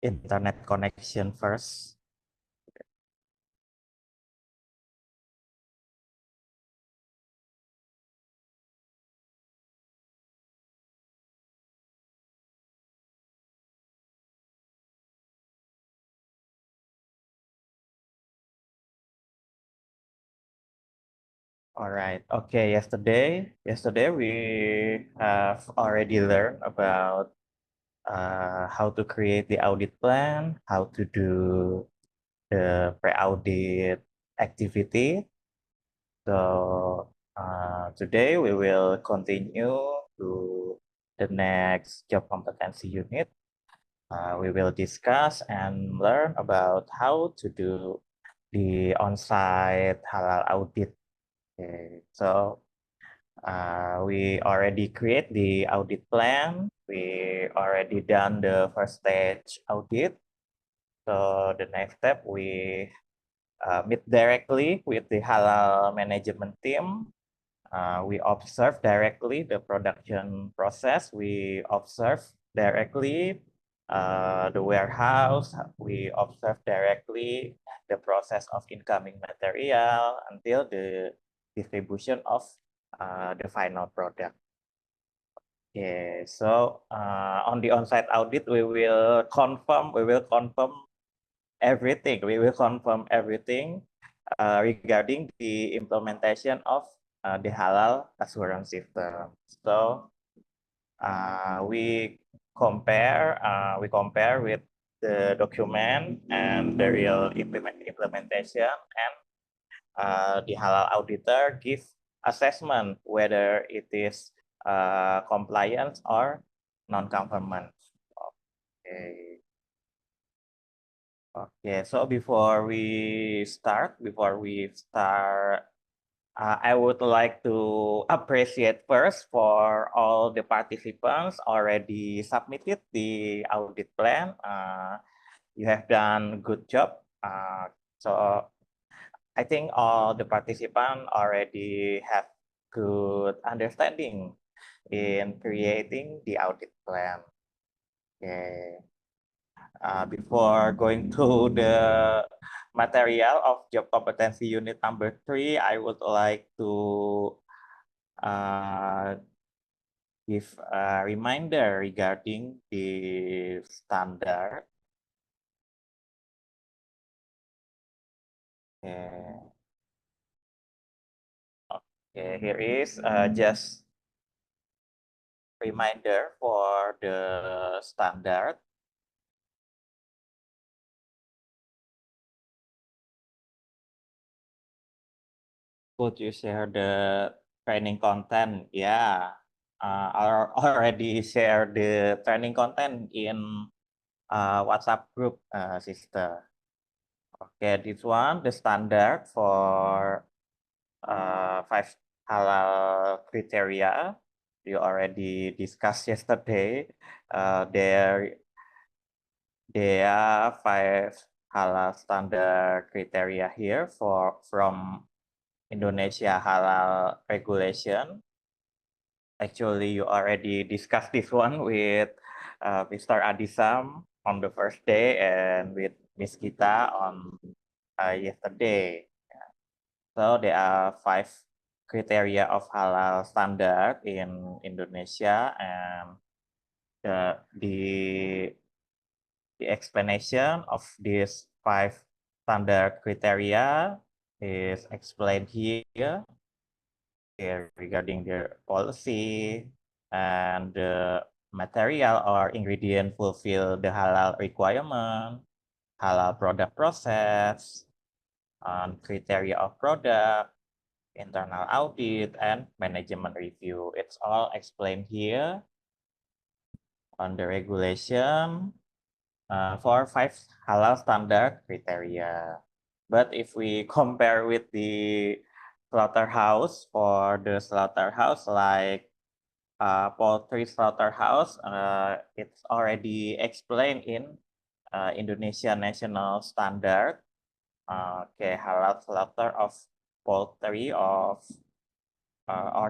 internet connection first. All right. Okay. Yesterday we have already learned about how to create the audit plan, how to do the pre-audit activity. So today we will continue to the next job competency unit. We will discuss and learn about how to do the on-site halal audit. Okay. So we already create the audit plan. We already done the first stage audit. So the next step, we meet directly with the halal management team. We observe directly the production process. We observe directly the warehouse. We observe directly the process of incoming material until the distribution of the final product. Okay, so on the on-site audit, we will confirm everything. We will confirm everything regarding the implementation of the halal assurance system. So we compare with the document and the real implementation, and the halal auditor gives assessment whether it is compliance or non-conformance. Okay. Okay, so before we start, I would like to appreciate first for all the participants already submitted the audit plan. You have done good job. So I think all the participants already have good understanding in creating the audit plan. Okay. Before going to the material of job competency unit number 3, I would like to uh, give a reminder regarding the standard. Okay, okay, here is just reminder for the standard. Could you share the training content? Yeah, I already share the training content in WhatsApp group, sister. Okay, this one, the standard for 5 halal criteria you already discussed yesterday. There are 5 halal standard criteria here from Indonesia halal regulation. Actually, you already discussed this one with Mr. Adisam on the first day and with Miss Gita on yesterday. So there are 5 criteria of halal standard in Indonesia, and the explanation of these 5 standard criteria is explained here regarding their policy and the material or ingredient fulfill the halal requirement, halal product process, and criteria of product, internal audit, and management review. It's all explained here on the regulation for 5 halal standard criteria. But if we compare with the slaughterhouse, for the slaughterhouse like poultry slaughterhouse, it's already explained in Indonesia national standard. Okay, halal slaughter of poultry or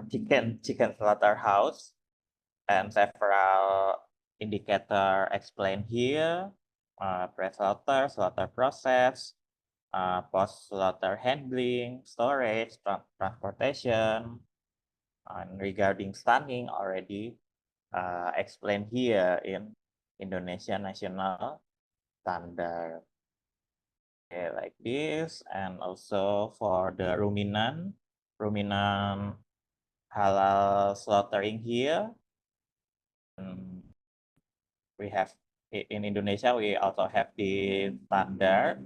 chicken slaughterhouse, and several indicator explained here. pre-slaughter, slaughter process, post-slaughter handling, storage, transportation, and regarding stunning already explained here in Indonesia National Standard. Okay, like this, and also for the ruminant halal slaughtering here. We have in Indonesia, we also have the standard.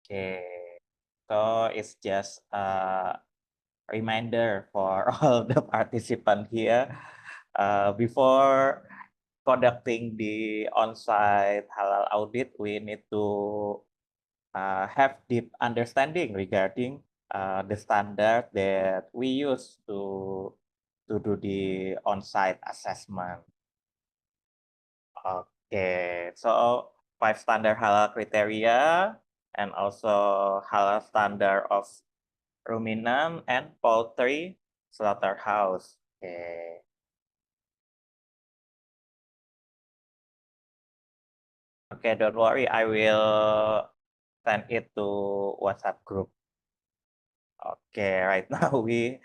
Okay, so it's just a reminder for all the participants here before conducting the on-site halal audit, we need to have deep understanding regarding the standard that we use to do the on-site assessment. Okay, so 5 standard halal criteria and also halal standard of ruminant and poultry slaughterhouse. Okay. Okay, don't worry, I will send it to WhatsApp group. Okay, right now we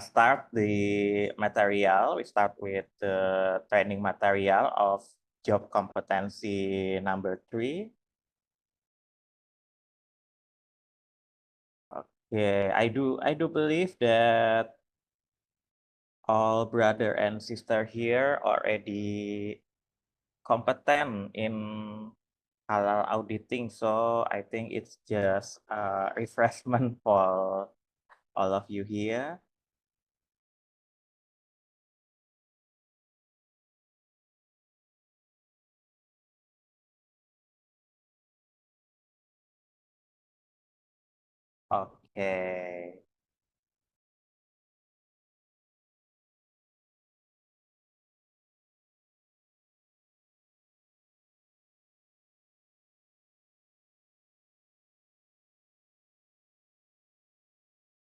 start the material. We start with the training material of job competency number 3. Okay, I do believe that all brother and sister here already competent in halal auditing, so I think it's just a refreshment for all of you here. Okay.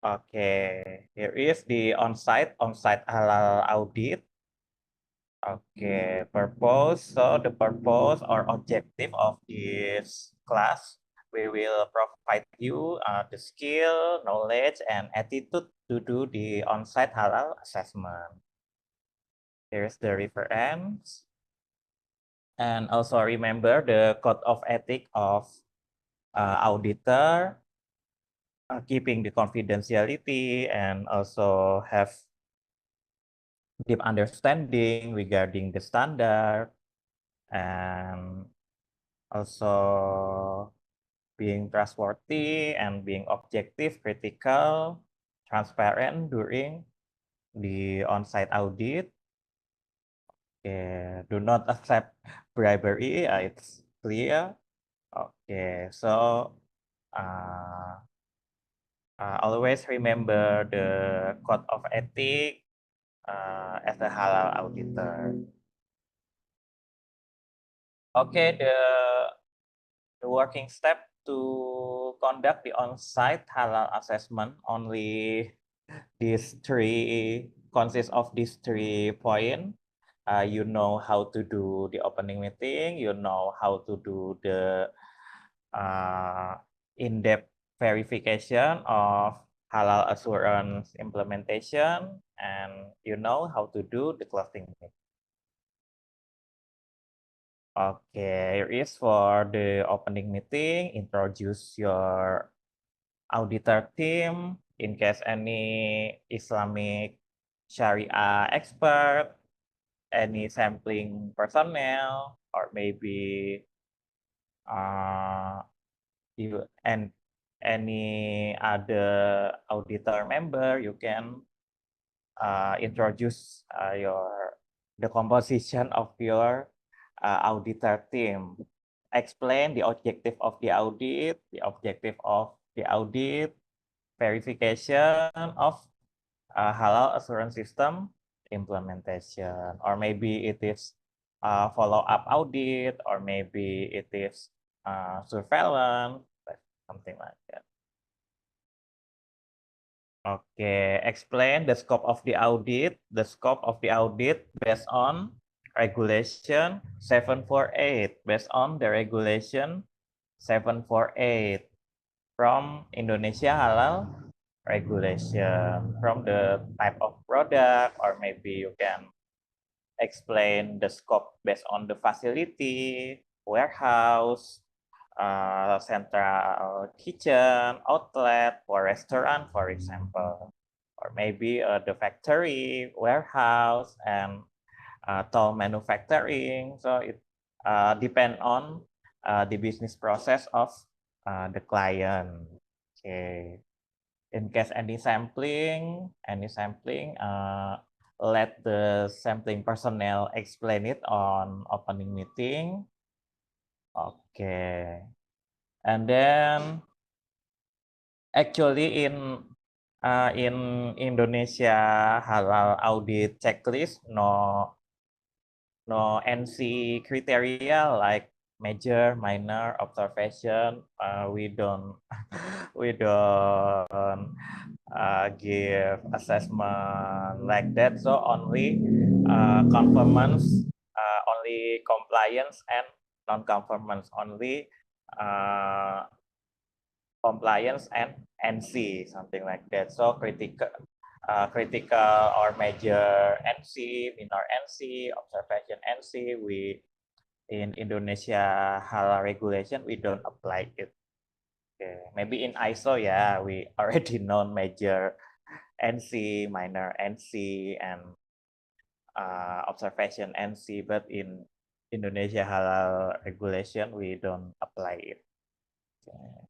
Okay, here is the on-site halal audit. Okay, purpose. So the purpose or objective of this class, we will provide you the skill, knowledge, and attitude to do the on-site halal assessment. Here's the reference. And also remember the code of ethic of auditor, keeping the confidentiality, and also have deep understanding regarding the standard, and also being trustworthy and being objective, critical, transparent during the on-site audit. Okay, do not accept bribery, it's clear. Okay, so uh, always remember the code of ethic as a halal auditor. Okay, the working step to conduct the on-site halal assessment only these three consists of these 3 points. You know how to do the opening meeting, you know how to do the in-depth verification of halal assurance implementation, and you know how to do the closing meeting. Okay, here is for the opening meeting. Introduce your auditor team in case any Islamic Sharia expert, any sampling personnel, or maybe uh, you and any other auditor member, you can introduce the composition of your auditor team. Explain the objective of the audit, verification of halal assurance system implementation, or maybe it is follow-up audit, or maybe it is surveillance, something like that. Okay, explain the scope of the audit. The scope of the audit based on regulation 748, based on the regulation 748 from Indonesia Halal regulation, from the type of product, or maybe you can explain the scope based on the facility, warehouse, central kitchen, outlet for restaurant, for example, or maybe the factory, warehouse, and toll manufacturing. So it depend on the business process of the client. Okay. In case any sampling, let the sampling personnel explain it on opening meeting. Okay. And then actually in Indonesia halal audit checklist, no NC criteria like major, minor, observation. We don't we don't give assessment like that. So only conformance, only compliance and non-conformance, only uh, compliance and NC, something like that. So critical or major NC, minor NC, observation NC, we in Indonesia halal regulation we don't apply it. Okay. Maybe in ISO, yeah, we already know major NC, minor NC, and observation NC, but in Indonesia halal regulation we don't apply it. Okay.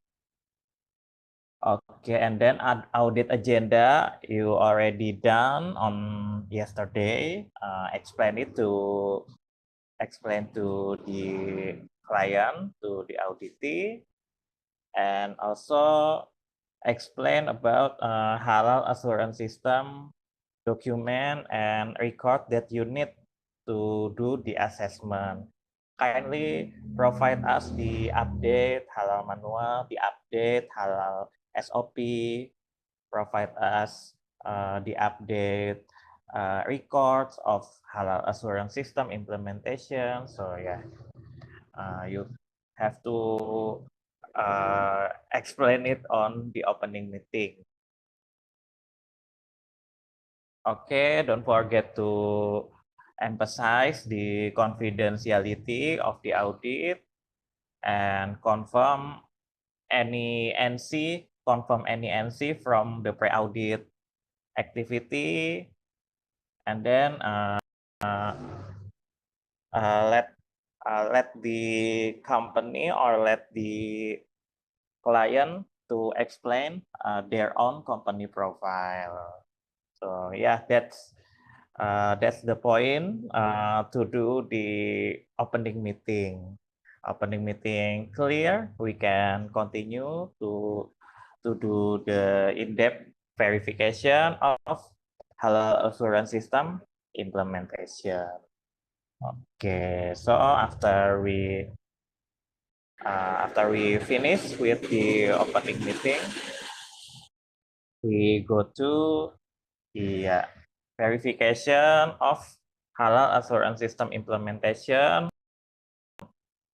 Okay, and then audit agenda you already done on yesterday. Explain to the client, to the auditee, and also explain about halal assurance system document and record that you need to do the assessment. Kindly provide us the update halal manual, the update halal SOP, provide us the update records of halal assurance system implementation. So yeah, you have to explain it on the opening meeting. Okay, don't forget to emphasize the confidentiality of the audit and confirm any NC from the pre-audit activity, and then let the company or let the client to explain their own company profile. So yeah, that's the point to do the opening meeting. Opening meeting clear, we can continue to do the in-depth verification of halal assurance system implementation. Okay, so after we finish with the opening meeting, we go to the verification of halal assurance system implementation.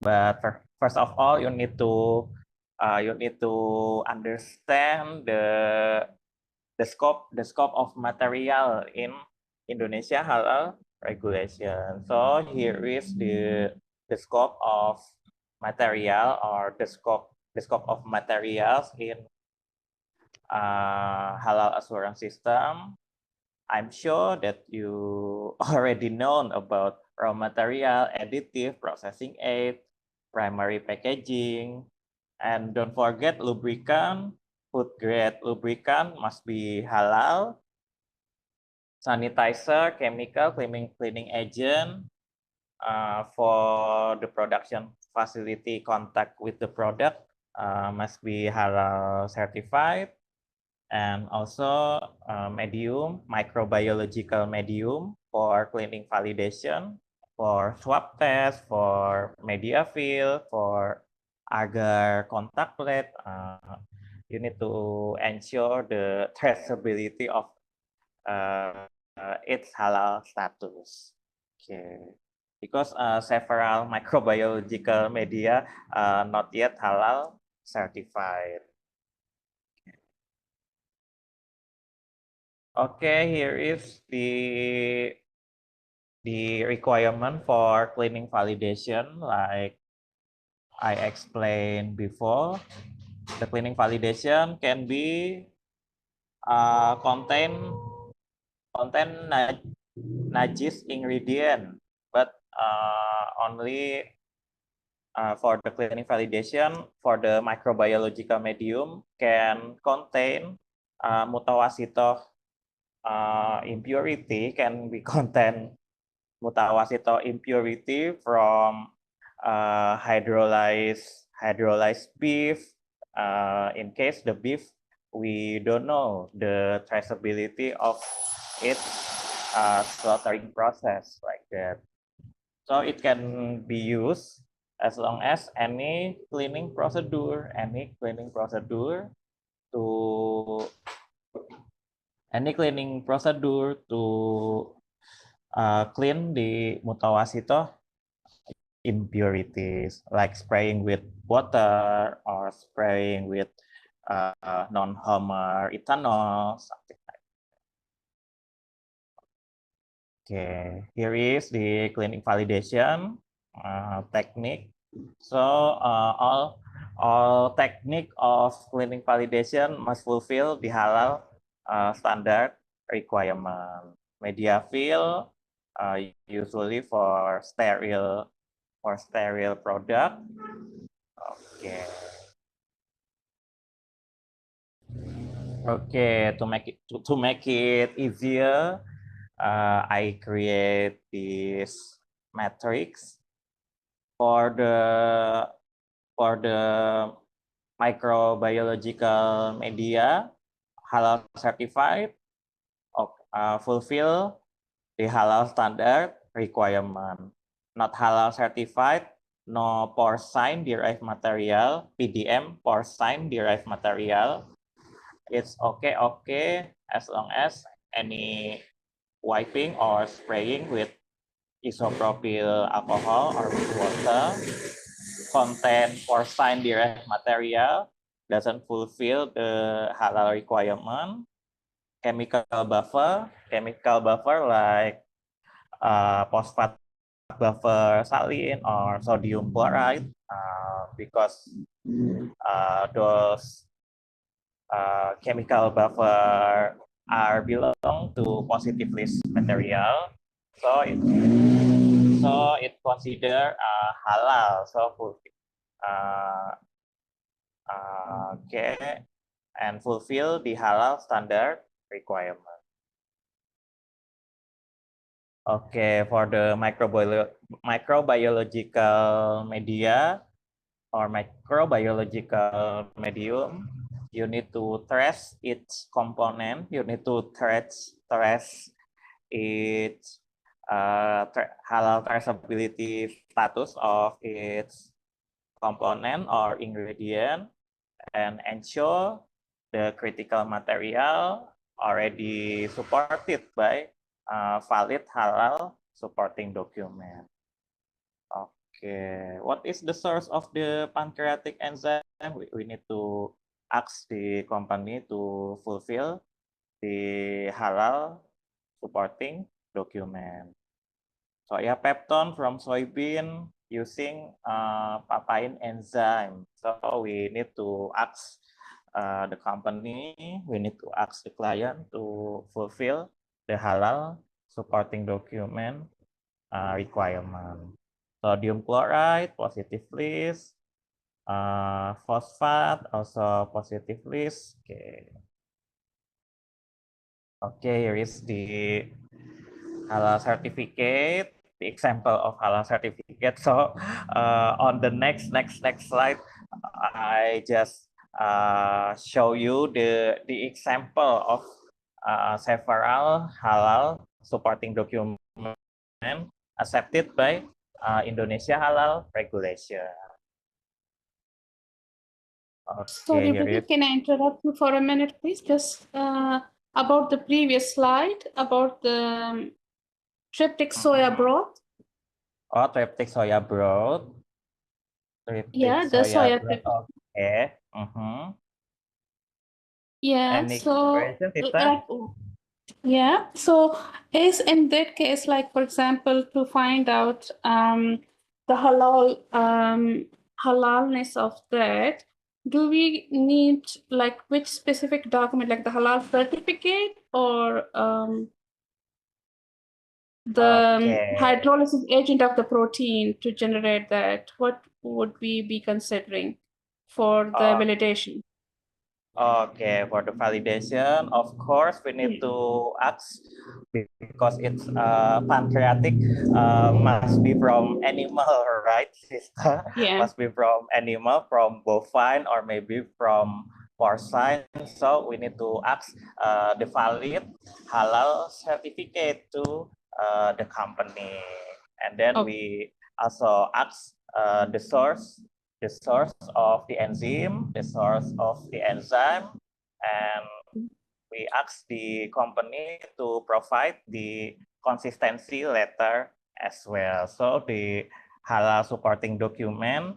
But first of all, you need to understand the scope of material in Indonesia halal regulation. So here is the scope of material, or the scope of materials in halal assurance system. I'm sure that you already know about raw material, additive, processing aid, primary packaging, and don't forget lubricant. Food grade lubricant must be halal. Sanitizer, chemical, cleaning agent for the production facility contact with the product must be halal certified. And also medium, microbiological medium for cleaning validation, for swab test, for media fill, for agar contact plate. You need to ensure the traceability of its halal status. Okay. because several microbiological media not yet halal certified. Okay, here is the requirement for cleaning validation. Like I explained before, the cleaning validation can be contain najis ingredient, but only for the cleaning validation for the microbiological medium can contain mutawasitoh impurity, can be contain mutawasitoh impurity from hydrolyzed beef. In case the beef, we don't know the traceability of its slaughtering process like that. So it can be used as long as any cleaning procedure to clean the mutawasitoh impurities, like spraying with water or spraying with non-homer ethanol, something like that. Okay, here is the cleaning validation technique. So all technique of cleaning validation must fulfill the halal standard requirement. Media fill usually for sterile product. Okay. Okay, to make it easier, I create this matrix for the microbiological media halal certified, fulfill the halal standard requirement. Not halal certified, no porcine derived material, PDM, porcine derived material. It's okay as long as any wiping or spraying with isopropyl alcohol or with water contain porcine derived material, doesn't fulfill the halal requirement. Chemical buffer like phosphate buffer saline or sodium chloride, because those chemical buffer are belong to positive list material, so it consider halal, so okay, and fulfill the halal standard requirement. Okay, for the microbiological media or microbiological medium, you need to trace its component. You need to trace its halal traceability status of its component or ingredient, and ensure the critical material already supported by valid halal supporting document. Okay, what is the source of the pancreatic enzyme? We need to ask the company to fulfill the halal supporting document. Soya peptone from soybean using papain enzyme. So we need to ask the company, we need to ask the client to fulfill the halal supporting document requirement. Sodium chloride, positive list. Phosphate, also positive list. Okay, here is the halal certificate, the example of halal certificate. So on the next slide, I just show you the example of several halal supporting document accepted by Indonesia halal regulation. Sorry, Pradeep, can I interrupt you for a minute, please? Just about the previous slide, about the tryptic soya broth. Oh, triptych soya broth. Triptych Yeah, the soya soya broth. triptych. Okay. Mm-hmm. Yeah, Any so question, sister? like yeah, so is in that case, like for example, to find out the halalness of that, do we need like which specific document, like the halal certificate or the Okay. hydrolysis agent of the protein to generate that? What would we be considering for the Uh, validation? Okay, for the validation, of course, we Yeah. need to ask because it's pancreatic, must be from animal, right, sister? Yeah. Must be from animal, from bovine, or maybe from porcine. So we need to ask the valid halal certificate to the company, and then Okay. we also ask the source of the enzyme, and we ask the company to provide the consistency letter as well. So the halal supporting document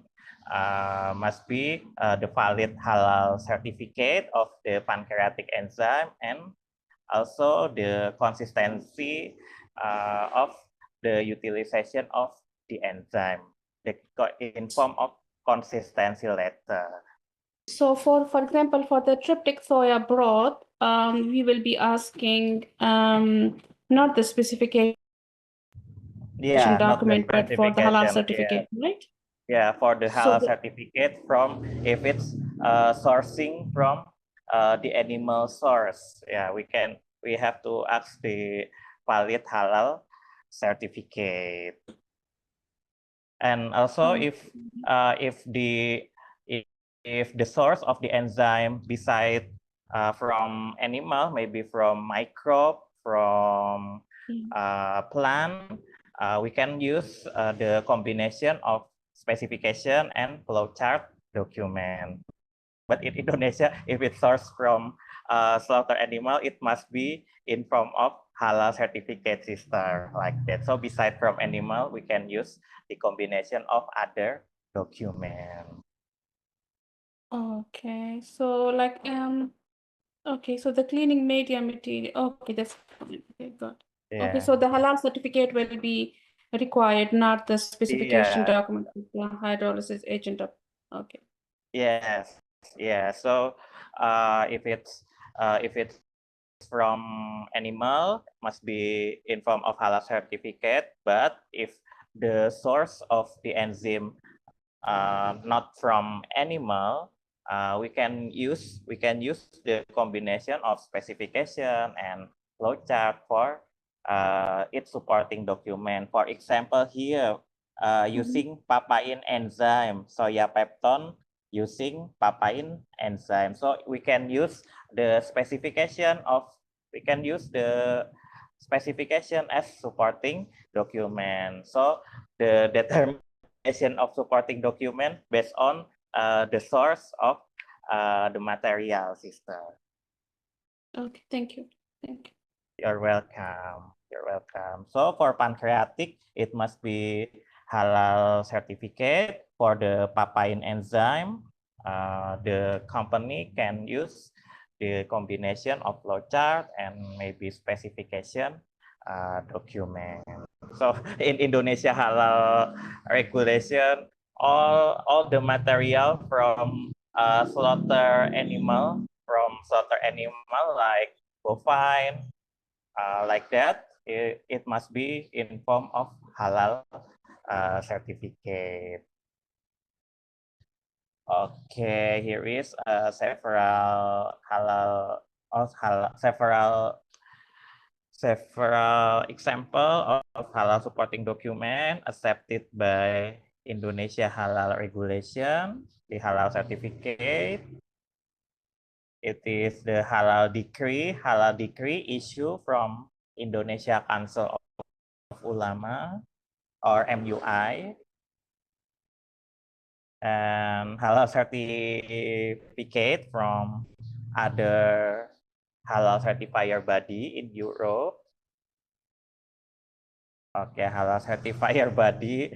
must be the valid halal certificate of the pancreatic enzyme and also the consistency of the utilization of the enzyme in form of consistency letter. So for example, for the triptych soya broth, we will be asking not the specification Yeah, not the document, but for the halal specification. Yeah, certificate, right? yeah, for the So halal the, certificate from if it's sourcing from the animal source. Yeah, we have to ask the valid halal certificate. And also oh, if the if, if the source of the enzyme beside from animal, maybe from microbe, from yeah. plant, we can use the combination of specification and flowchart document. But in Indonesia, if it sourced from slaughter animal, it must be in form of halal certificate, sister, like that. So beside from animal, we can use the combination of other document. Okay. So like okay, so the cleaning media material. Okay, that's fine. Okay, good. Okay, Yeah. so the halal certificate will be required, not the specification Yeah. document of the hydrolysis agent of. Okay. Yes. Yeah. So if it's from animal, must be in form of halal certificate. But if the source of the enzyme not from animal, we can use the combination of specification and flowchart for its supporting document. For example, here using papain enzyme, soya peptone using papain enzyme. So we can use the specification of we can use the specification as supporting document. So the determination of supporting document based on the source of the material, sister. Okay, thank you. Thank you. You're welcome. You're welcome. So for pancreatic, it must be halal certificate. For the papain enzyme, the company can use the combination of flowchart and maybe specification document. So in Indonesia halal regulation, all the material from slaughter animal like bovine, like that, it must be in form of halal certificate. Okay, here is several halal, several example of halal supporting document accepted by Indonesia Halal Regulation, the halal certificate. It is the halal decree issue from Indonesia Council of Ulama or MUI, and halal certificate from other halal certifier body in Europe. Okay, halal certifier body.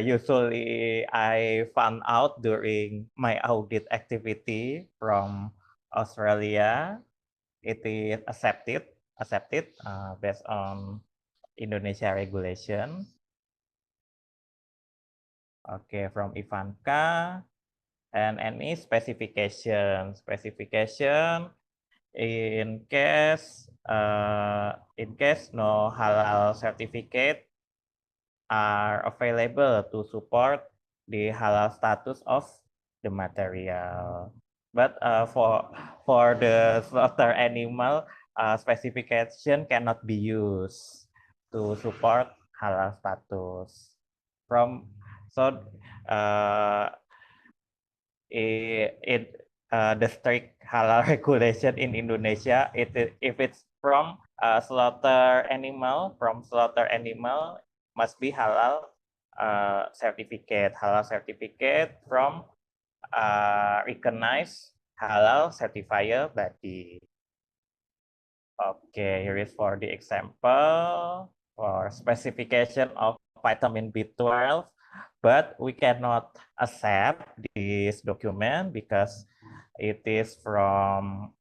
Usually I found out during my audit activity from Australia. It is accepted based on Indonesia regulation. Okay, from Ivanka. And any specification in case no halal certificate are available to support the halal status of the material. But for the slaughter animal, specification cannot be used to support halal status. From so it the strict halal regulation in Indonesia, if it's from slaughter animal, must be halal certificate from recognized halal certifier body. Okay, here is for the example for specification of vitamin B12, but we cannot accept this document because it is from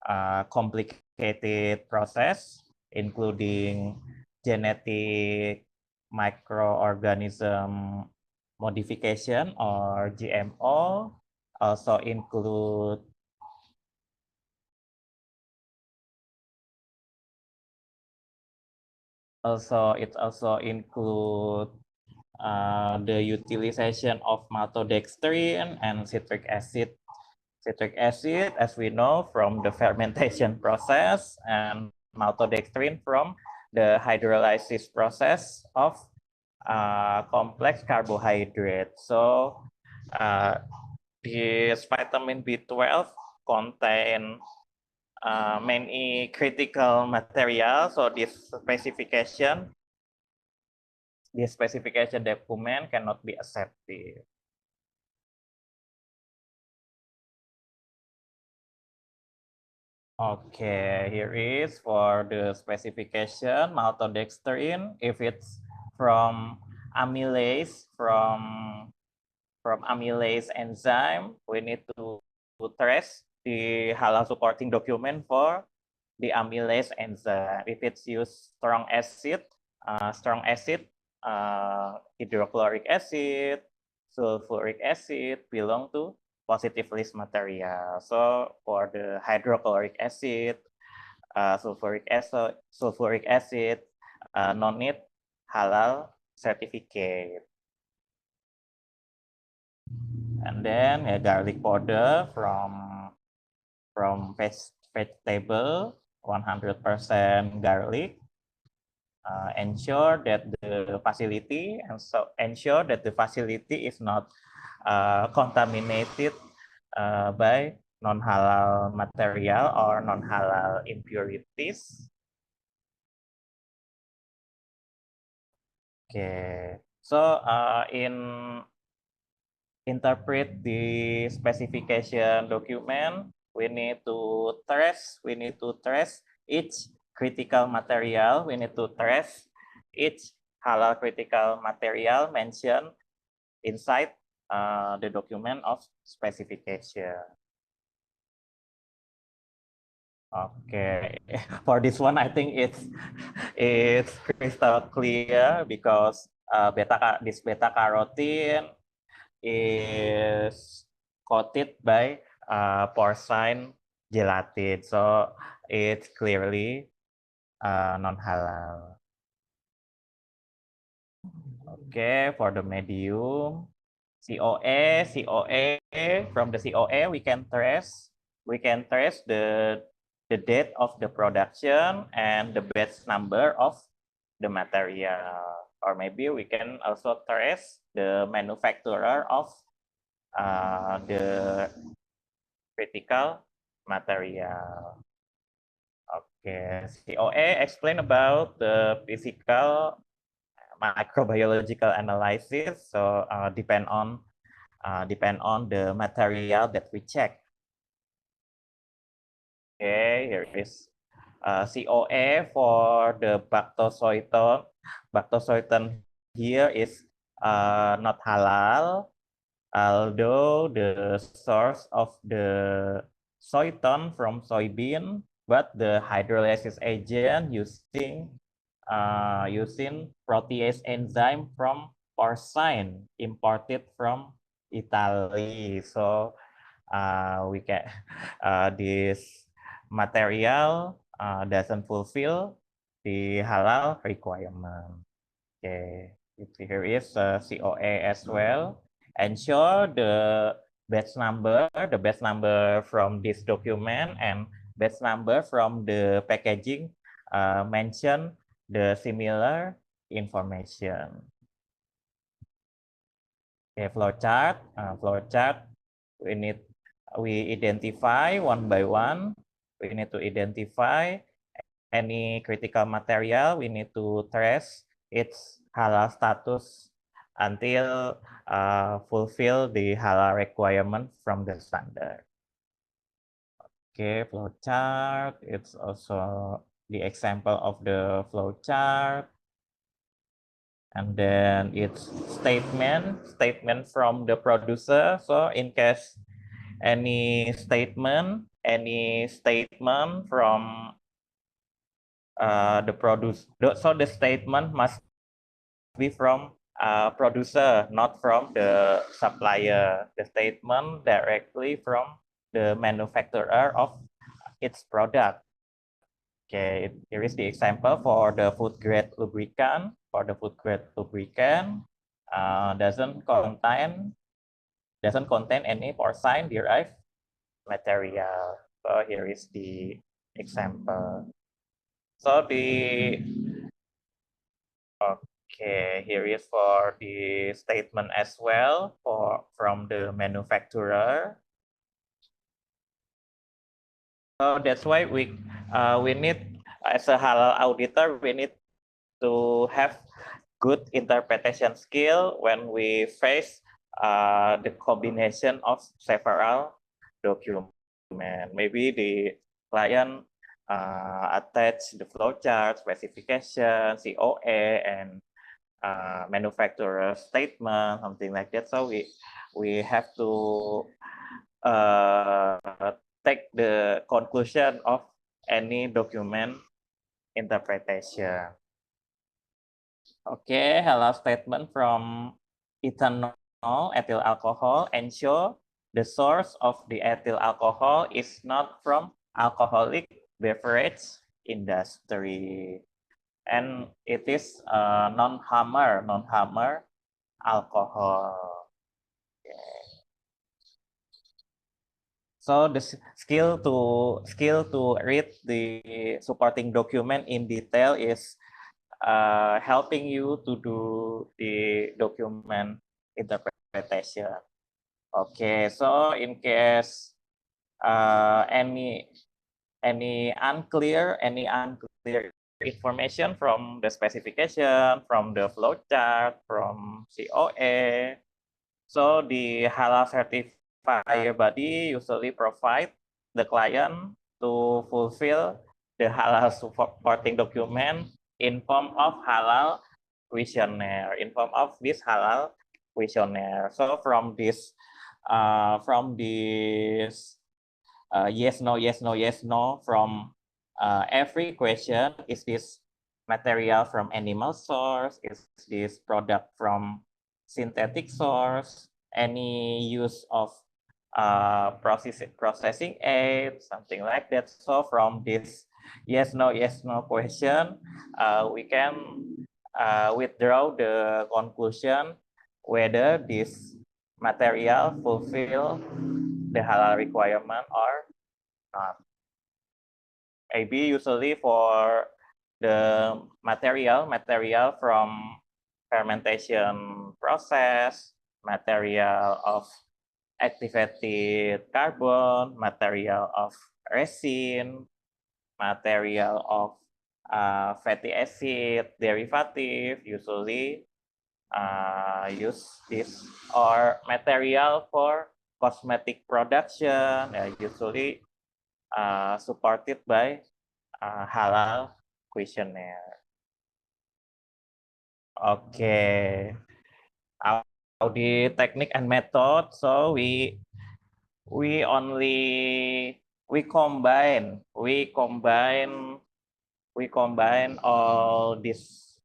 a complicated process, including genetic microorganism modification or GMO, also include it also include the utilization of maltodextrin and citric acid. Citric acid, as we know, from the fermentation process, and maltodextrin from the hydrolysis process of complex carbohydrate. So this vitamin B12 contain many critical materials. So this specification document cannot be accepted. Okay, here is for the specification maltodextrin. If it's from amylase, from amylase enzyme, we need to trace the halal supporting document for the amylase enzyme. If it's used strong acid, hydrochloric acid, sulfuric acid belong to positive list material. So for the hydrochloric acid, sulfuric acid, no need halal certificate. And then garlic powder from vegetable, 100% garlic. Ensure that the facility is not contaminated by non-halal material or non-halal impurities. Okay, so interpret the specification document, we need to trace each critical material. We need to trace each halal critical material mentioned inside the document of specification. Okay, for this one, I think it's crystal clear because this beta carotene is coated by porcine gelatin, so it's clearly non-halal. Okay, for the medium, COA, from the COA we can trace the date of the production and the batch number of the material, or maybe we can also trace the manufacturer of the critical material. Okay, COA explain about the physical microbiological analysis. So depend on the material that we check. Okay, here is COA for the Bactosoitan here is not halal, although the source of the soyton from soybean, but the hydrolysis agent using protease enzyme from porcine imported from Italy. So we can this material doesn't fulfill the halal requirement. Okay, here is COA as well. Ensure the batch number from this document and batch number from the packaging mention the similar information. Okay, flowchart. We identify one by one. We need to identify any critical material. We need to trace its halal status until fulfill the halal requirement from the standard. Okay, flowchart. It's also the example of the flowchart. And then it's statement from the producer. So in case any statement from the producer, so the statement must be from producer, not from the supplier. The statement directly from the manufacturer of its product. Okay, here is the example for the food grade lubricant. For the food grade lubricant, doesn't contain any porcine derived material. So here is the example. So here is for the statement as well from the manufacturer. So that's why we need, as a halal auditor, we need to have good interpretation skill when we face the combination of several documents. Maybe the client attach the flowchart, specification, COA, and manufacturer statement, something like that. So we have to take the conclusion of any document interpretation. Okay, halal statement from ethanol, ethyl alcohol. Ensure the source of the ethyl alcohol is not from alcoholic beverage industry, and it is non-hammer alcohol. Okay. So the skill to read the supporting document in detail is helping you to do the document interpretation. Okay, so in case any unclear information from the specification, from the flowchart, from COA, so the halal certifier body usually provide the client to fulfill the halal supporting document in form of halal questionnaire, So from this yes, no, from every question, is this material from animal source? Is this product from synthetic source? Any use of processing aid, something like that. So from this yes, no question, we can withdraw the conclusion whether this material fulfill the halal requirement or not. Maybe usually for the material from fermentation process, material of activated carbon, material of resin, material of fatty acid derivative, usually use this, or material for cosmetic production, usually supported by halal questionnaire. Okay. Audit technique and method. So we combine all this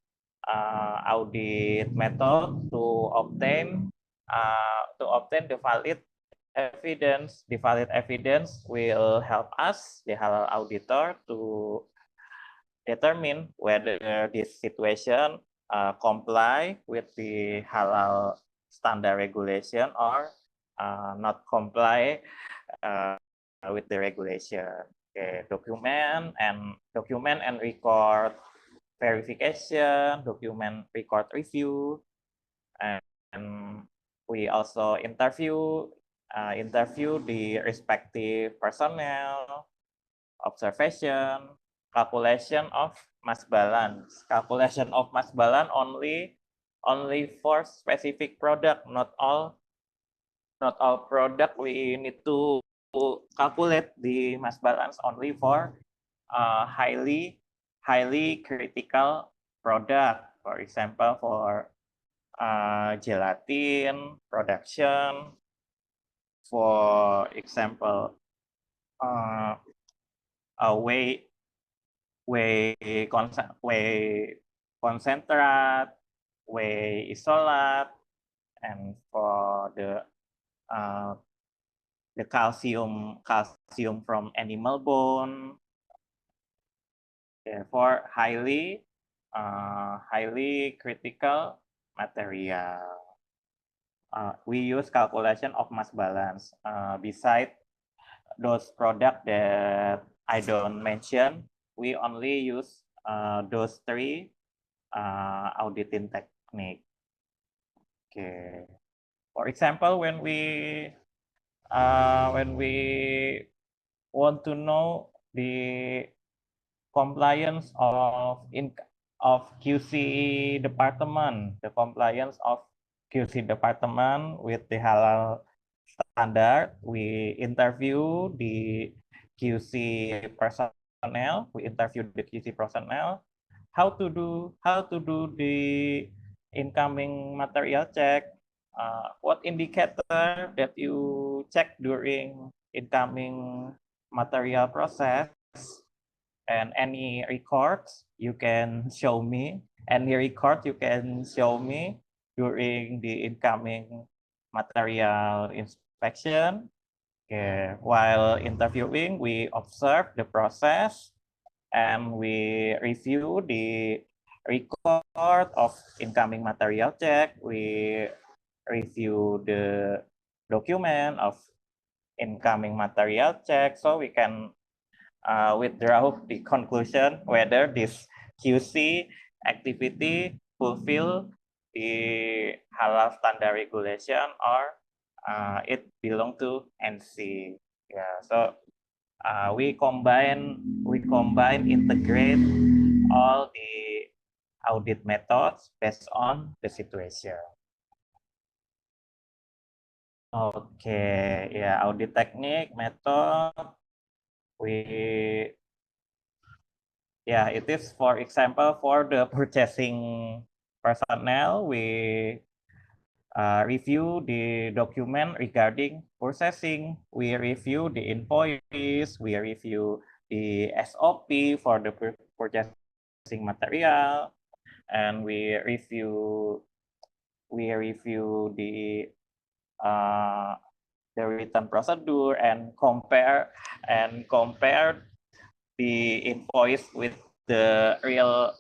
audit method to obtain the valid evidence. The valid evidence will help us, the halal auditor, to determine whether this situation comply with the halal standard regulation or not comply with the regulation. Okay, document and record verification, document record review, and we also interview the respective personnel, observation, calculation of mass balance. Calculation of mass balance only for specific product, not all product we need to calculate the mass balance only for highly critical product. For example, for gelatin production, for example, whey concentrate, whey isolate, and for the calcium from animal bone. For highly critical material, we use calculation of mass balance. Beside those products that I don't mention, we only use those three auditing technique. Okay. For example, when we want to know the compliance of QC department, the compliance of QC department with the halal standard, we interview the QC personnel. How to do the incoming material check. What indicator that you check during incoming material process, and any records you can show me. During the incoming material inspection. Okay. While interviewing, we observe the process and we review the record of incoming material check. We review the document of incoming material check, so we can withdraw the conclusion whether this QC activity fulfill the halal standard regulation or it belong to NC. Yeah, so we integrate all the audit methods based on the situation. Okay, yeah, audit technique method. It is, for example, for the purchasing personnel, we review the document regarding purchasing. We review the invoice. We review the SOP for the purchasing material, and we review the written procedure and compare the invoice with the real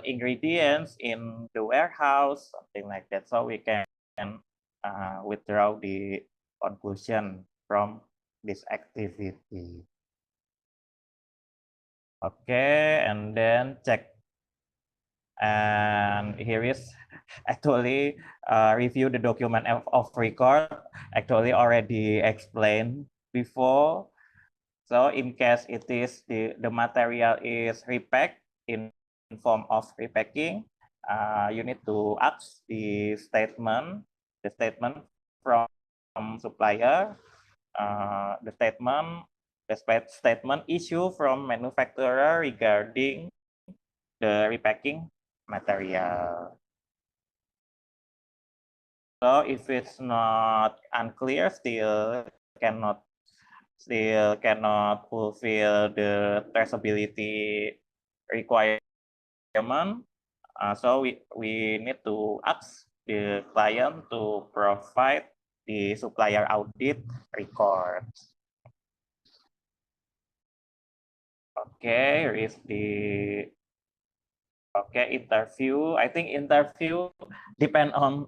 ingredients in the warehouse, something like that. So we can withdraw the conclusion from this activity. Okay, and then check. And here is actually review the document of record. Actually already explained before. So in case it is the material is repacked in form of repacking, you need to ask the statement from supplier, the statement issue from manufacturer regarding the repacking material. So if it's not unclear, still cannot fulfill the traceability requirement. So we need to ask the client to provide the supplier audit records. Okay, here is the interview. I think interview depend on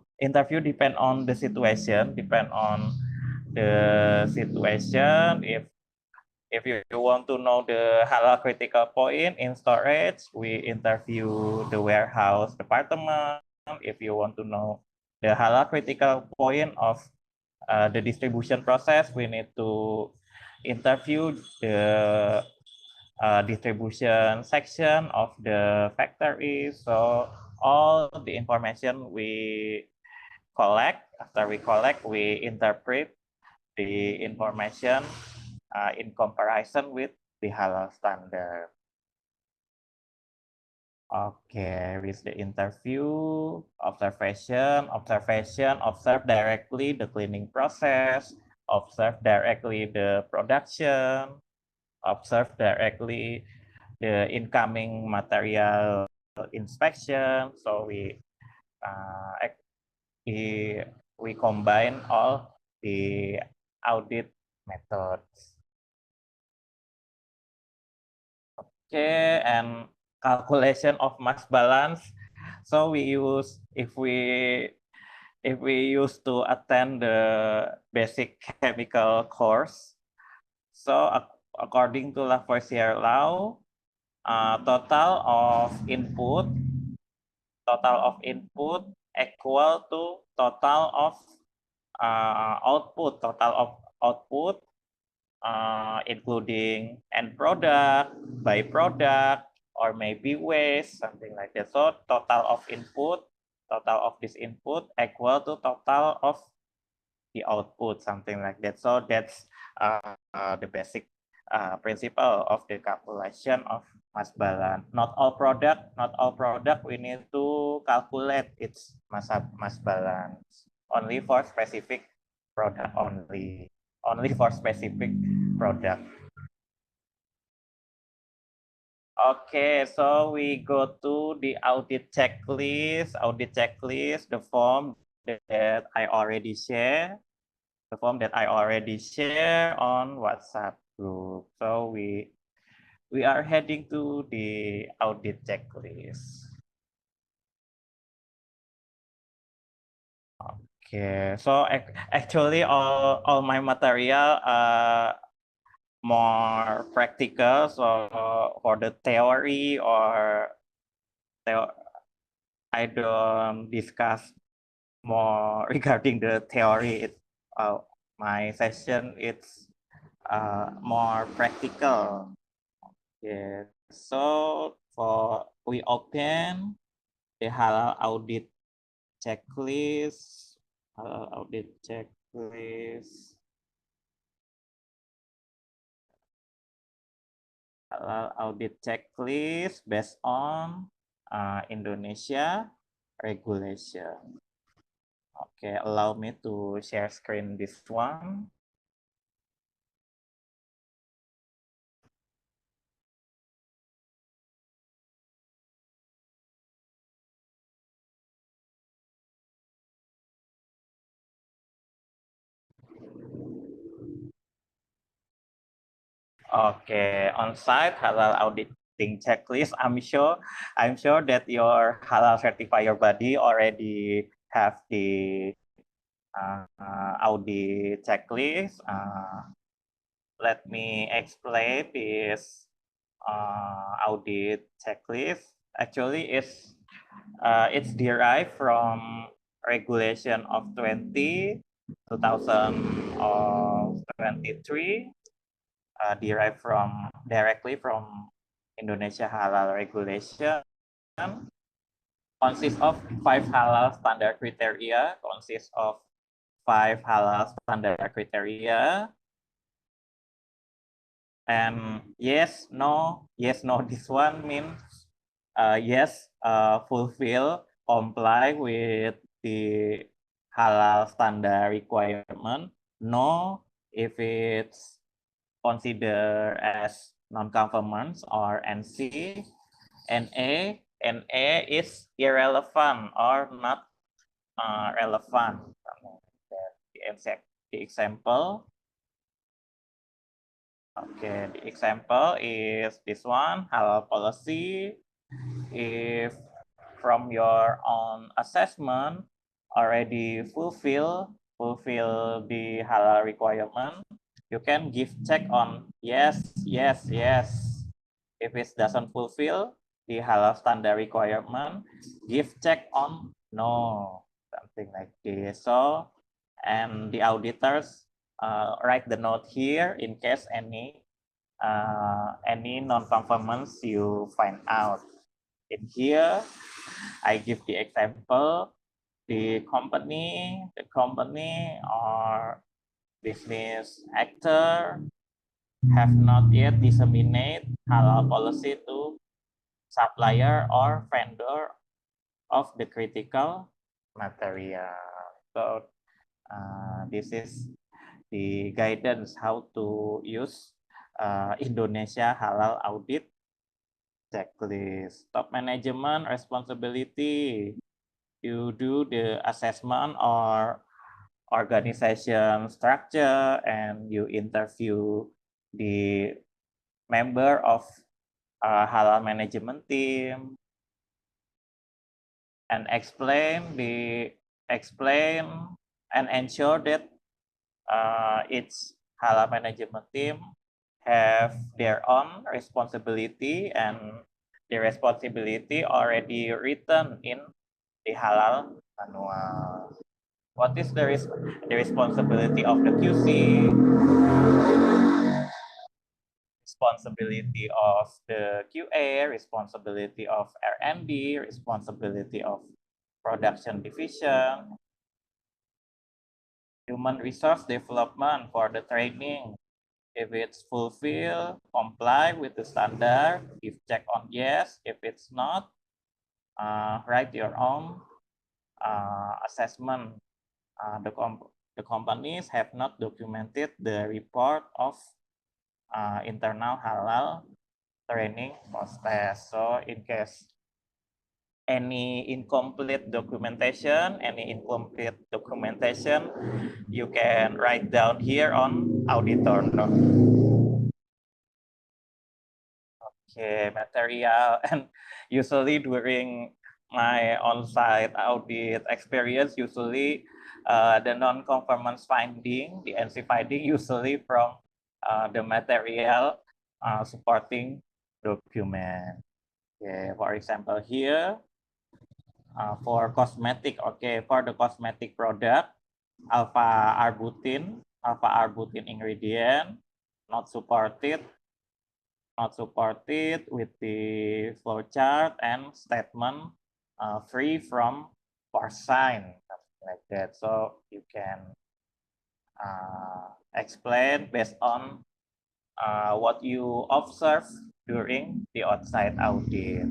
the situation, depend on the situation. If you want to know the halal critical point in storage, we interview the warehouse department. If you want to know the halal critical point of the distribution process, we need to interview the distribution section of the factory. So all the information we collect, after we collect, we interpret the information in comparison with the halal standard. Okay, with the interview, observe directly the cleaning process, observe directly the production, observe directly the incoming material inspection. So we combine all the audit methods. Okay, and calculation of mass balance. So we use if we used to attend the basic chemical course. So according to Lavoisier law, total of input equal to total of output, including end product, byproduct, or maybe waste, something like that. So total of this input equal to total of the output, something like that. So that's the basic principle of the calculation of mass balance. Not all product we need to calculate its mass balance. Only for specific product only. Only for specific product. Okay, so we go to the audit checklist. The form that I already share. The form that I already share on WhatsApp group. So we are heading to the audit checklist. Okay, so actually all my material more practical. So for the theory I don't discuss more regarding the theory. My session it's more practical. Yes. So we open the halal audit checklist. Halal audit checklist. Halal audit checklist based on Indonesia regulation. Okay, allow me to share screen this one. Okay, on-site halal auditing checklist. I'm sure that your halal certifier body already have the audit checklist. Let me explain this audit checklist. Actually, it's derived from regulation of 2023. Derived directly from Indonesia Halal Regulation, consists of 5 halal standard criteria, and yes, no, this one means yes, fulfill, comply with the halal standard requirement. No, if it's considered as non-conformance or NC. NA is irrelevant or not relevant. The example. Okay, the example is this one, halal policy. If from your own assessment already fulfill the halal requirement, you can give check on yes, yes, yes. If it doesn't fulfill the halal standard requirement, give check on no, something like this. So, and the auditors write the note here in case any non-conformance you find out. In here, I give the example, the company or business actor have not yet disseminate halal policy to supplier or vendor of the critical material. So this is the guidance how to use Indonesia halal audit checklist. Top management responsibility. You do the assessment or organization structure and you interview the member of halal management team and explain and ensure that each halal management team have their own responsibility and the responsibility already written in the halal manual. What is the responsibility of the QC? Responsibility of the QA, responsibility of R&D, responsibility of production division, human resource development for the training. If it's fulfill, comply with the standard, give check on yes. If it's not, write your own assessment. The companies have not documented the report of internal halal training process. So in case any incomplete documentation, you can write down here on auditor note. Okay, material. And usually during my on-site audit experience, usually the non-conformance finding, the NC finding, usually from the material supporting document. Okay, for example here, for cosmetic, okay, for the cosmetic product, alpha arbutin ingredient, not supported with the flowchart and statement free from porcine, something like that. So you can explain based on what you observe during the on-site audit.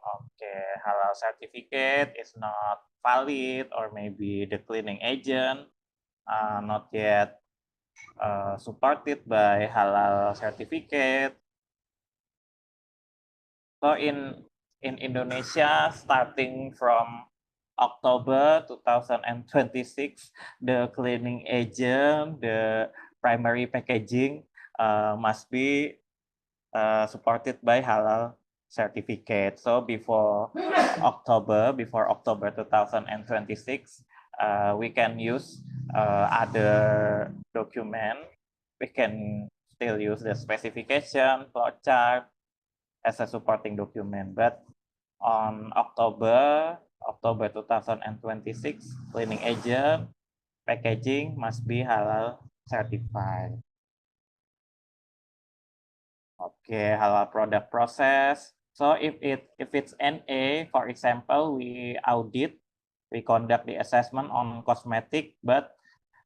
Okay, halal certificate is not valid, or maybe the cleaning agent not yet supported by halal certificate. So in Indonesia, starting from October 2026, the cleaning agent, the primary packaging must be supported by halal certificate. So before October 2026, we can use other document. We can still use the specification, flowchart as a supporting document. But on October 2026, cleaning agent packaging must be halal certified. Okay, halal product process. So if it's NA, for example, we conduct the assessment on cosmetic, but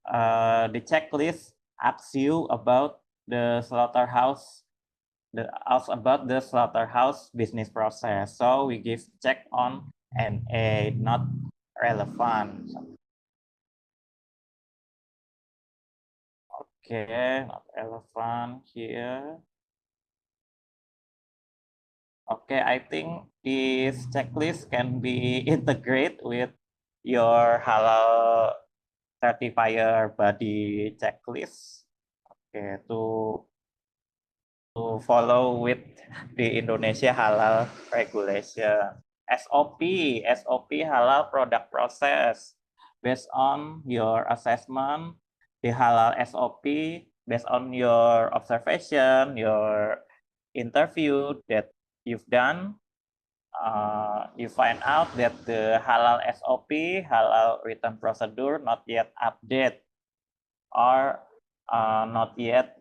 the checklist asks you about the slaughterhouse about the slaughterhouse business process. So we give check on NA, not relevant. Okay, not relevant here. Okay, I think this checklist can be integrated with your halal certifier body checklist. Okay, to follow with the Indonesia halal regulation. SOP halal product process. Based on your assessment, the halal SOP, based on your observation, your interview that you've done, you find out that the halal SOP, halal written procedure, not yet updated or not yet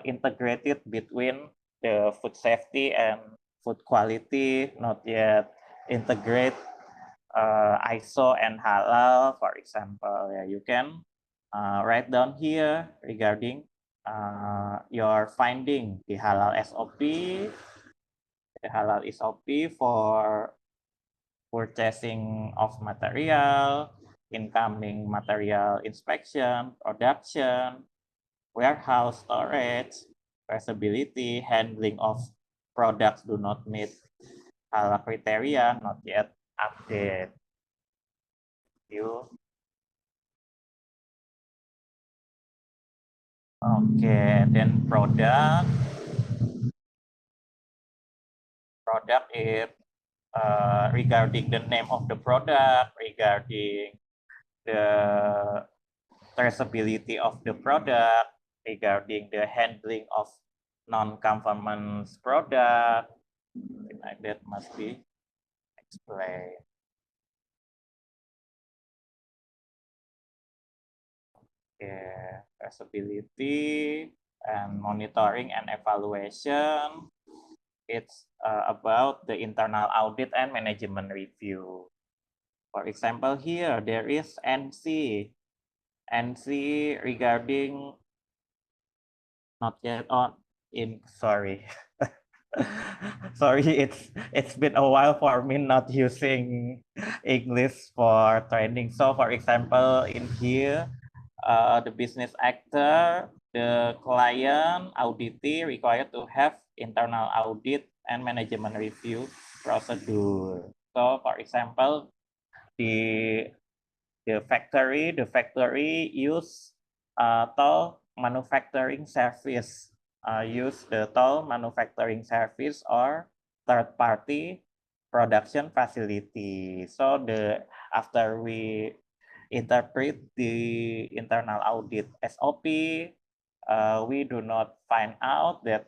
integrated between the food safety and food quality, not yet integrate ISO and halal, for example. Yeah, you can write down here regarding your finding the halal SOP, the halal SOP for purchasing of material, incoming material inspection, production, warehouse storage, traceability, handling of products do not meet halal criteria, not yet updated. You. Okay, then product is regarding the name of the product, regarding the traceability of the product, regarding the handling of non-conformance product, like that must be explained. Okay, traceability and monitoring and evaluation. It's about the internal audit and management review. For example, here there is NC regarding not yet on in sorry. Sorry, it's been a while for me not using English for training. So for example, in here, the business actor, the client, auditee required to have internal audit and management review procedure. So for example, the factory use toll manufacturing service, use the toll manufacturing service or third party production facility. So after we interpret the internal audit SOP, we do not find out that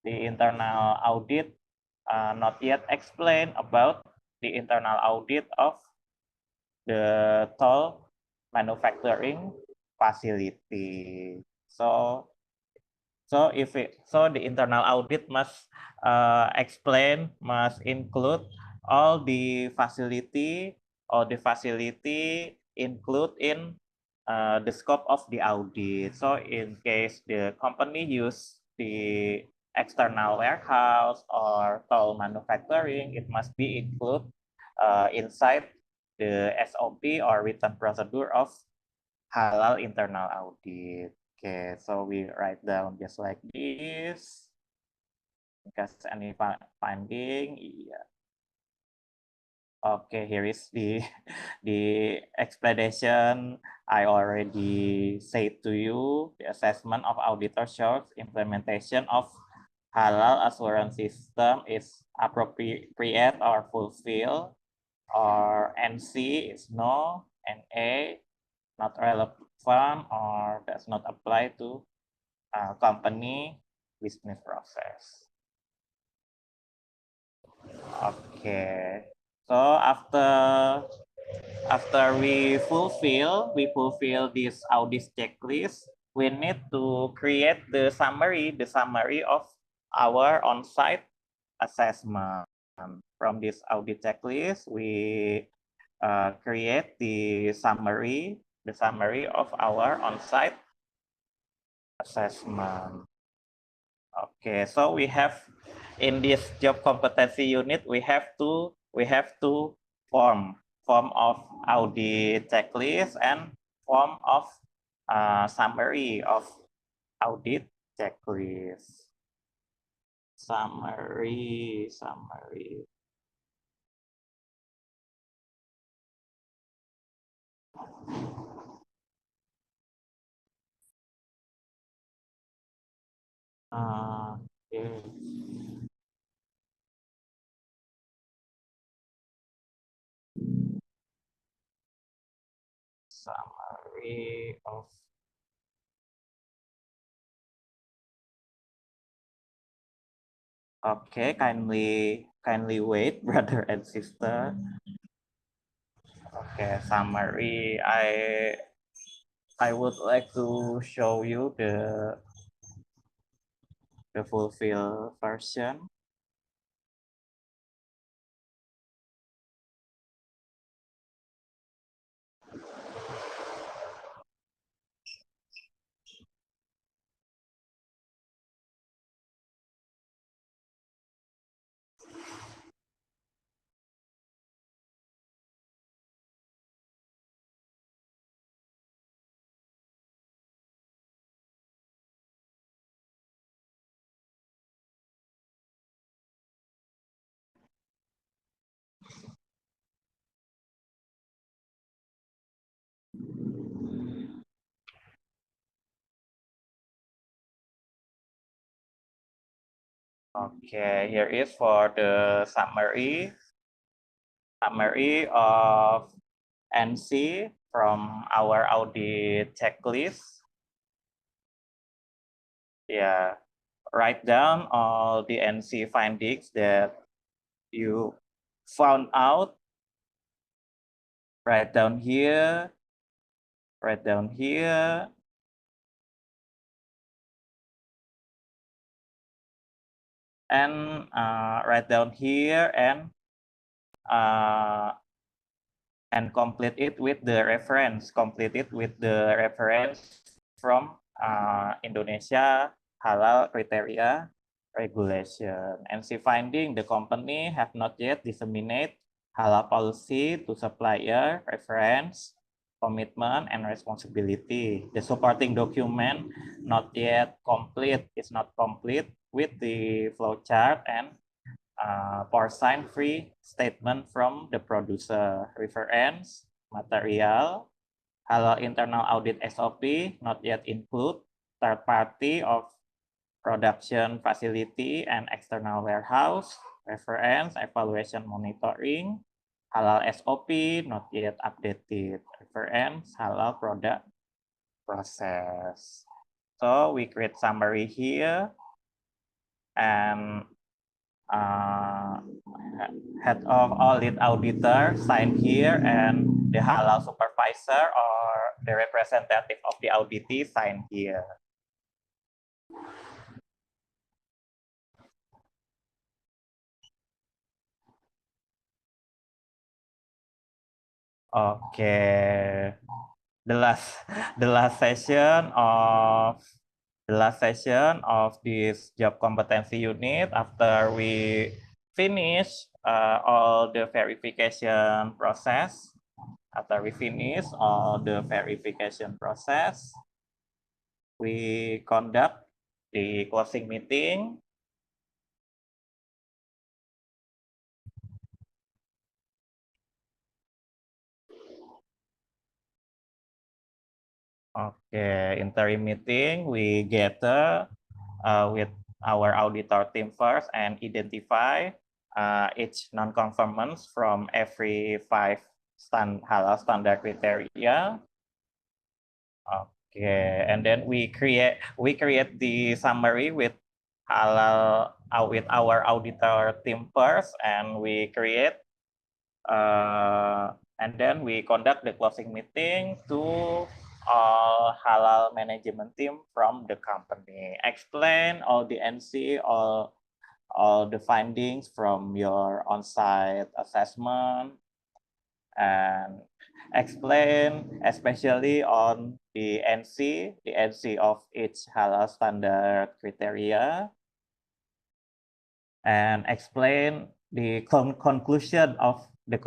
the internal audit not yet explain about the internal audit of the toll manufacturing facility. So the internal audit must must include all the facility or the facility include in the scope of the audit. So in case the company use the external warehouse or toll manufacturing, it must be included inside the SOP or written procedure of halal internal audit. Okay, so we write down just like this. Because any finding, yeah. Okay, here is the the explanation I already said to you. The assessment of auditor shows implementation of halal assurance system is appropriate or fulfill, or NC is no, NA not relevant or does not apply to company business process. Okay, so after we fulfill this audit checklist, we need to create the summary of our on-site assessment. From this audit checklist, we create the summary of our on-site assessment. Okay, so we have in this job competency unit, we have to form of audit checklist and form of summary of audit checklist. Summary. Okay. Summary of. Okay, kindly wait, brother and sister. Okay, summary. I would like to show you the fulfill version. Okay, here is for the summary of NC from our audit checklist. Yeah, write down all the NC findings that you found out. Write down here. Write down here. And write down here uh, and complete it with the reference. Complete it with the reference from Indonesia Halal Criteria Regulation. NC finding, the company have not yet disseminate halal policy to supplier, reference, commitment, and responsibility. The supporting document not yet complete, is not complete with the flowchart and porcine free statement from the producer. Reference, material, halal internal audit SOP not yet include third party of production facility and external warehouse. Reference, evaluation monitoring, halal SOP not yet updated. Reference, halal product process. So we create summary here and head of audit auditor sign here and the halal supervisor or the representative of the auditee sign here. Okay, the last session of this job competency unit, after we finish all the verification process, we conduct the closing meeting. Okay, interim meeting, we gather with our auditor team first and identify each non-conformance from every 5 halal standard criteria. Okay, and then we create the summary with halal with our auditor team first, and we create and then we conduct the closing meeting to all halal management team from the company. Explain all the NC, all the findings from your on-site assessment, and explain especially on the NC of each halal standard criteria. and explain the conclusion of the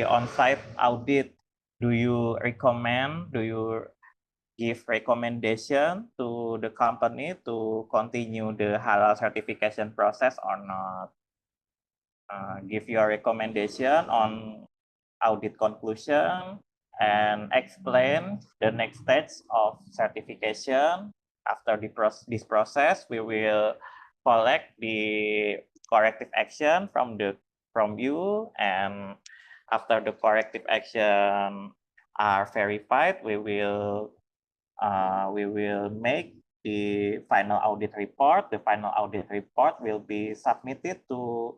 on-site audit. Do you give recommendation to the company to continue the halal certification process or not? Give your recommendation on audit conclusion and explain the next stage of certification. After this process, we will collect the corrective action from you, and after the corrective action are verified, we will make the final audit report. The final audit report will be submitted to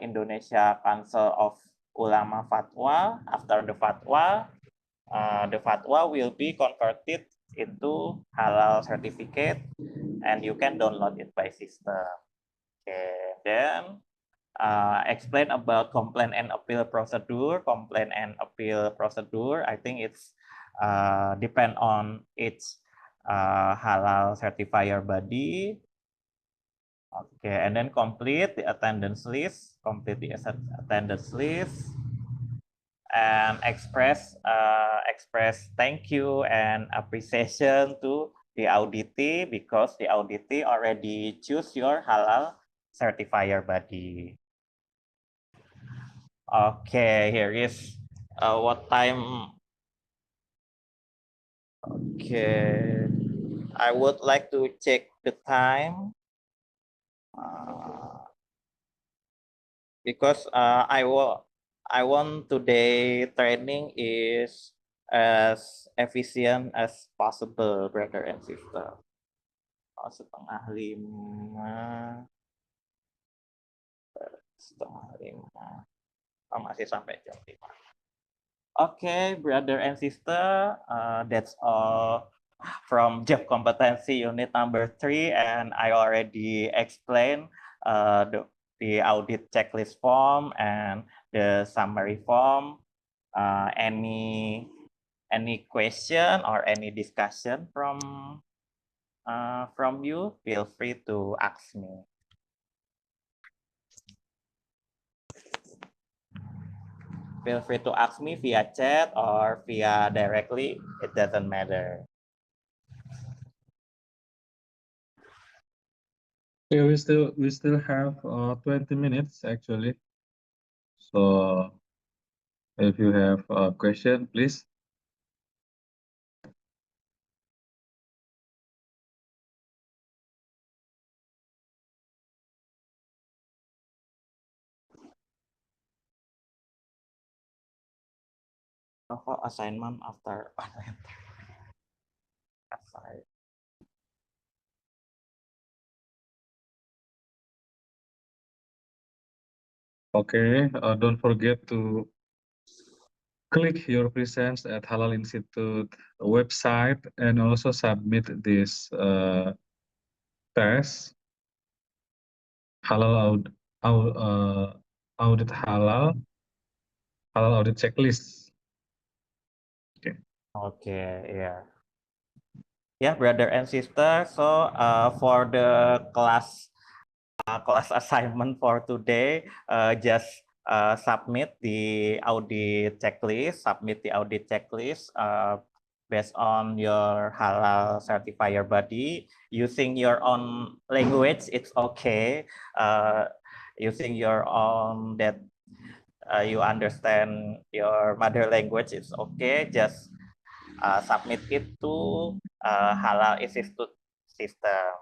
Indonesia Council of Ulama Fatwa. After the fatwa will be converted into halal certificate, and you can download it by system. Okay, then explain about complaint and appeal procedure. Complaint and appeal procedure, I think it's depend on each halal certifier body. Okay, and then complete the attendance list. Complete the attendance list, and express thank you and appreciation to the auditee because the auditee already choose your halal certifier body. Okay, here is what time. Okay, I would like to check the time because I want today training is as efficient as possible, brother and sister. Oh, setengah lima. Oh, masih sampai jam 5. Okay, brother and sister, that's all from job competency unit number 3, and I already explained the audit checklist form and the summary form. Any question or any discussion from you, feel free to ask me. Feel free to ask me via chat or via directly. It doesn't matter. Yeah, we still have 20 minutes actually. So if you have a question, please. Oh, assignment after Okay, don't forget to click your presence at Halal Institute website and also submit this test, halal audit halal audit checklist. Okay. Okay, yeah. Yeah, brother and sister. So for the class assignment for today, just submit the audit checklist. Based on your halal certifier body. Using your own language, it's okay. Using your own that you understand your mother language, it's okay. Just submit it to halal institute system.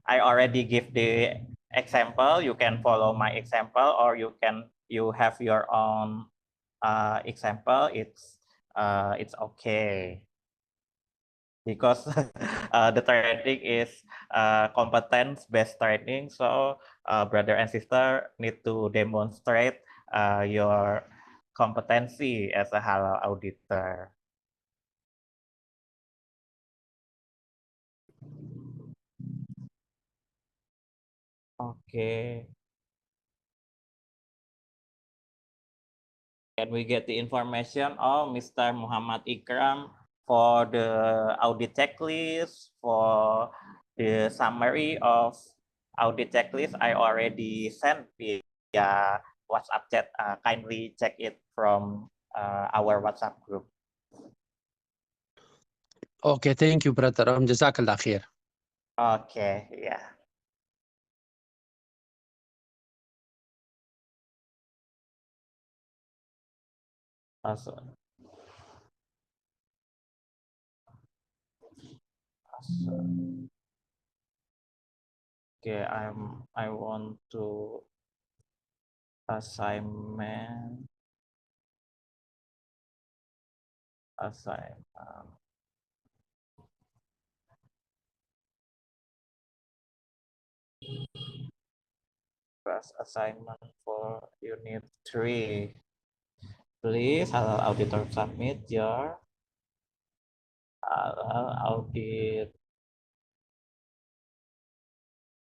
I already give the example. You can follow my example, or you have your own example. It's okay because the training is competence based training. So brother and sister need to demonstrate your competency as a halal auditor. Okay. Can we get the information of Mr. Muhammad Ikram for the audit checklist, for the summary of audit checklist I already sent via WhatsApp chat. Kindly check it from our WhatsApp group. Okay, thank you, brother. Jazakallah khair. Okay, yeah. Also, okay, I want to assignment class assignment for unit 3. Please, Halal Auditor, submit your Halal Audit.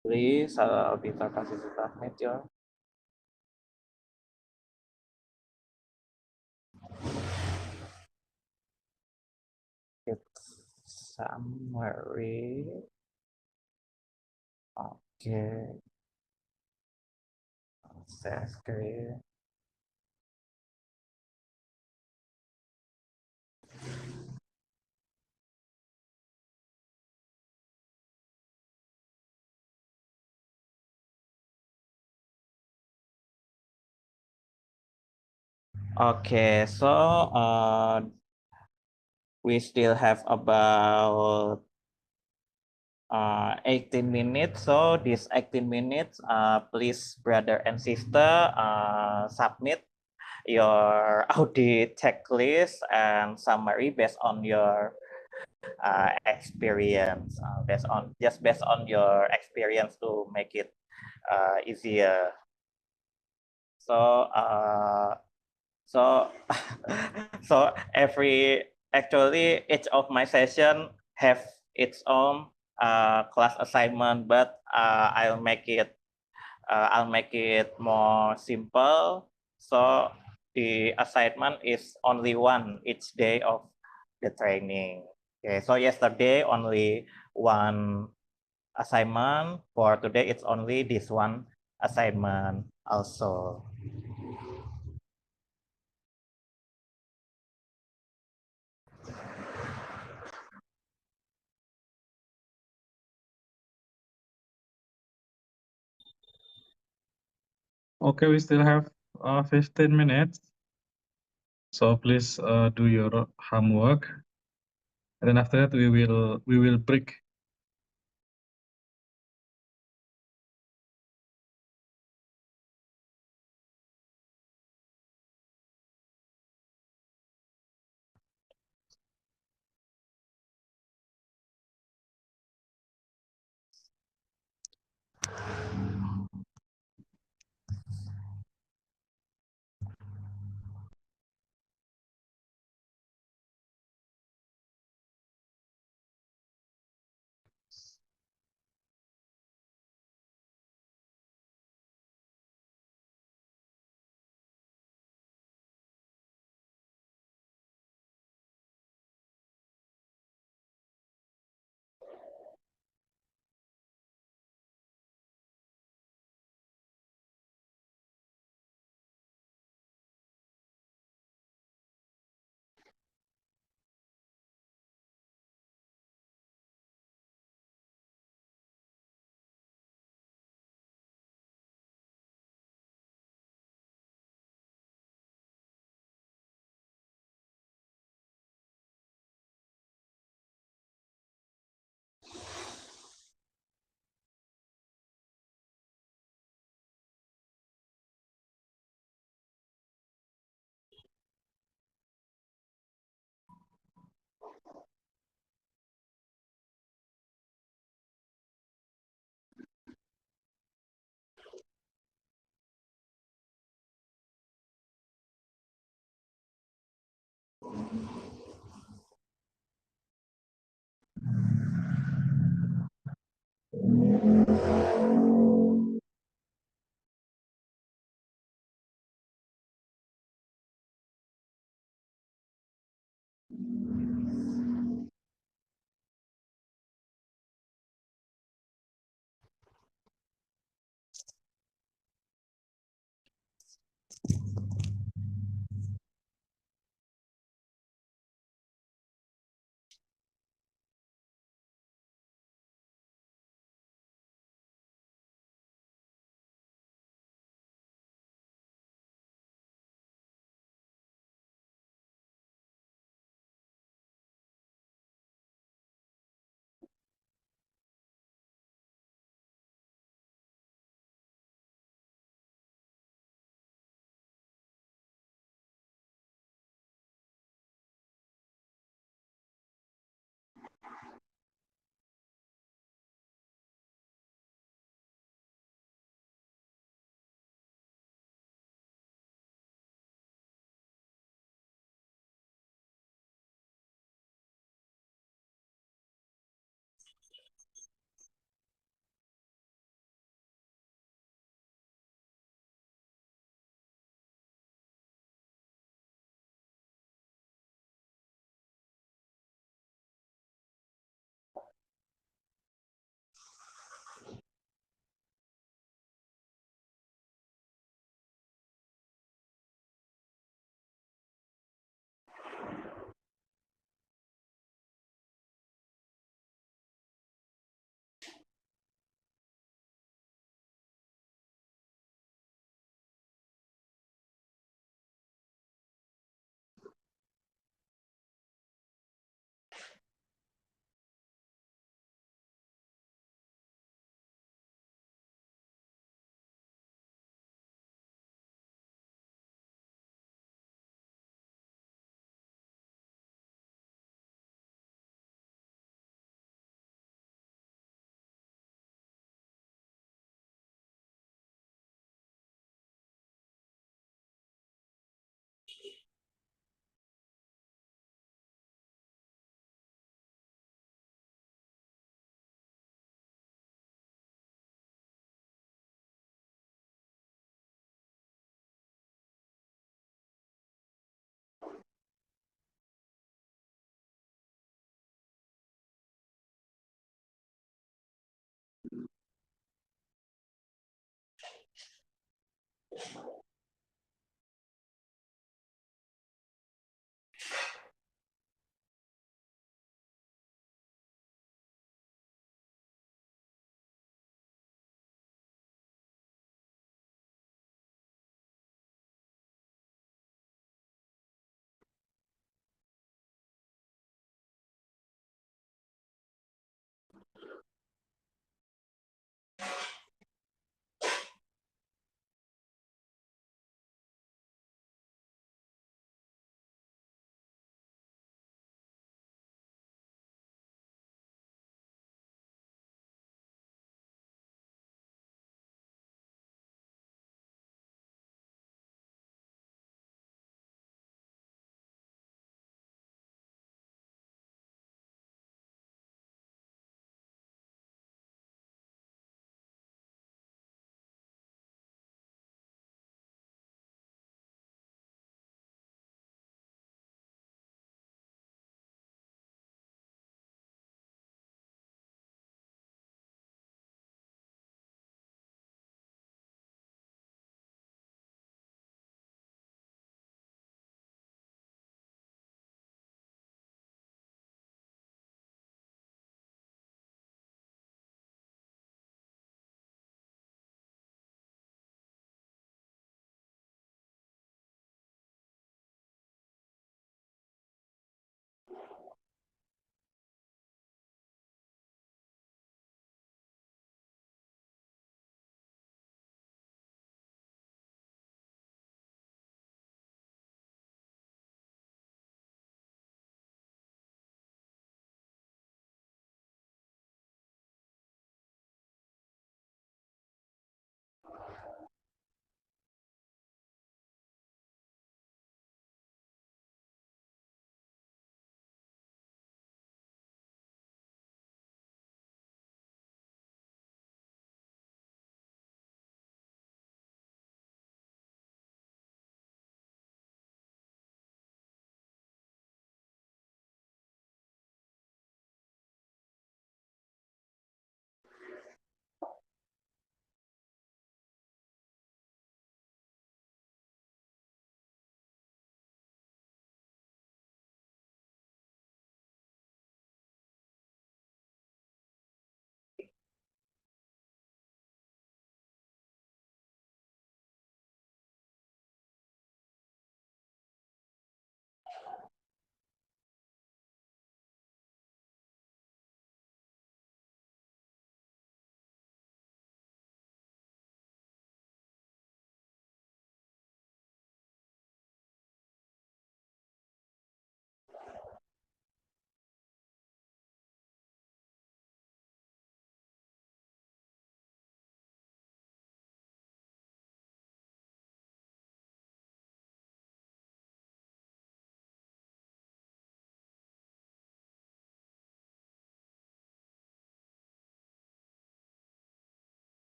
Please, Halal Auditor, kasih submit your summary. Okay. Share screen. Okay, so we still have about 18 minutes. So this 18 minutes, please, brother and sister, submit your audit checklist and summary based on your experience, based on your experience to make it easier. So so so actually each of my session have its own class assignment, but I'll make it more simple. So the assignment is only one each day of the training. Okay, so yesterday only one assignment. For today, it's only this one assignment also. Okay, we still have 15 minutes. So please do your homework. And then after that, we will break.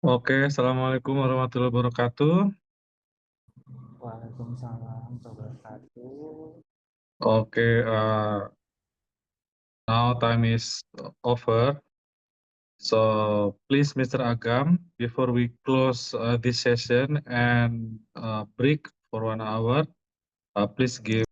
Oke, Assalamualaikum warahmatullahi wabarakatuh. Waalaikumsalam warahmatullahi wabarakatuh. Okay, now time is over. So please, Mr. Agam, before we close this session and break for 1 hour, please give